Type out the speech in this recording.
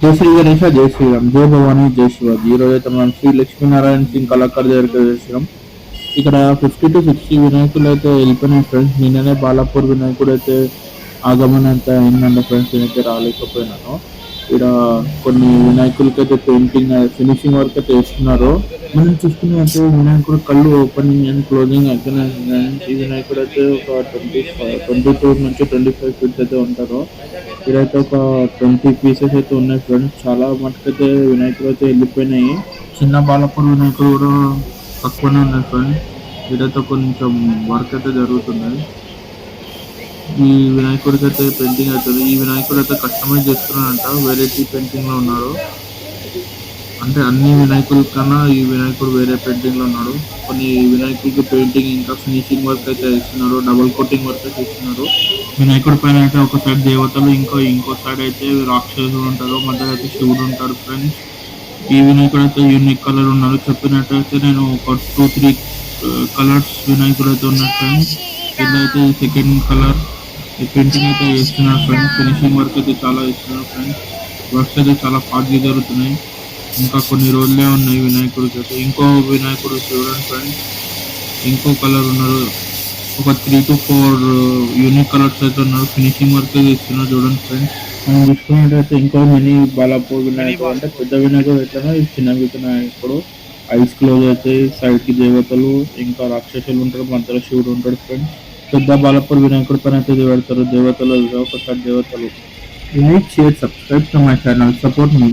జై శ్రీ గణేష, జై శ్రీరామ్, జై భవానీ, జై శివాజీ. ఈరోజు అయితే మనం శ్రీ లక్ష్మీనారాయణ సింగ్ కళాకారు దగ్గరికి వచ్చాం. ఇక్కడ 50 to 60 వినాయకులు అయితే వెళ్ళిపోయినాయి ఫ్రెండ్స్. నిన్ననే బాలాపూర్ వినాయకుడు అయితే ఆగమన అయితే అయిందండి ఫ్రెండ్స్. నేనైతే రాలేకపోయినాను. ఇక్కడ కొన్ని వినాయకులకి అయితే పెయింటింగ్ ఫినిషింగ్ వర్క్ అయితే వేస్తున్నారు. మనం చూసుకున్నట్టు వినాయకుడు కళ్ళు ఓపెనింగ్ అండ్ క్లోజింగ్ అయితే ఈ వినాయకుడు అయితే ఒక 22 నుంచి 25 ఫీట్స్ అయితే ఉంటారు. ఇక్కడైతే ఒక 20 పీసెస్ అయితే ఉన్నాయి ఫ్రెండ్స్. చాలా మటుకైతే వినాయకుడు అయితే వెళ్ళిపోయినాయి. చిన్న బాలపూర్ వినాయకుడు కూడా తక్కువనే ఉన్నాయి ఫ్రెండ్స్. ఇక్కడైతే కొంచెం వర్క్ అయితే జరుగుతున్నాయి. ఈ వినాయకుడికి అయితే పెయింటింగ్ అవుతుంది. ఈ వినాయకుడు అయితే కస్టమైజ్ చేస్తున్నాడంట. వెరైటీ పెయింటింగ్ లో ఉన్నాడు. అంటే అన్ని వినాయకుల కన్నా ఈ వినాయకుడు వేరే పెయింటింగ్ లో ఉన్నాడు. కొన్ని వినాయకుడికి పెయింటింగ్ ఇంకా ఫినిషింగ్ వర్క్ అయితే ఇస్తున్నారు. డబుల్ కోటింగ్ వర్క్ అయితే ఇస్తున్నారు. వినాయకుడి పైన అయితే ఒక సైడ్ దేవతలు, ఇంకో సైడ్ అయితే రాక్షసులు ఉంటారు. మధ్యలో అయితే శివుడు ఉంటాడు ఫ్రెండ్స్. ఈ వినాయకుడు అయితే యూనిక్ కలర్ ఉన్నారు. చెప్పినట్టయితే నేను ఒక 2-3 కలర్స్ వినాయకుడు అయితే ఉన్నారు ఫ్రెండ్స్. ఇదైతే సెకండ్ కలర్ ఈ పెయింటింగ్ అయితే చేస్తున్నారు ఫ్రెండ్స్. ఫినిషింగ్ వర్క్ అయితే చాలా ఇస్తున్నారు ఫ్రెండ్స్. వర్క్స్ అయితే చాలా ఫాస్ట్గా జరుగుతున్నాయి. ఇంకా కొన్ని రోజులే ఉన్నాయి వినాయకుడికి అయితే. ఇంకో వినాయకుడు చూడండి ఫ్రెండ్స్, ఇంకో కలర్ ఉన్నారు. ఒక 3 to 4 యూనిక్ కలర్స్ అయితే ఉన్నారు. ఫినిషింగ్ వర్క్ అయితే ఇస్తున్నారు చూడండి ఫ్రెండ్స్. మనం చూసుకున్నట్టయితే ఇంకో మినీ బాలాపూర్ వినాయకుడు అంటే పెద్ద వినాయకుడు అయితేనే చిన్న వినాయకుడు. ఐస్ క్లోజ్ అయితే సైడ్ కి దేవతలు ఇంకా రాక్షసులు ఉంటారు. మధ్యలో శివుడు ఉంటాడు ఫ్రెండ్స్. పెద్ద బాలాపూర్ వినాయకుడి పైన అయితే పెడతారు దేవతలు, ఒకసారి దేవతలు. Like, share, subscribe to my channel, support me.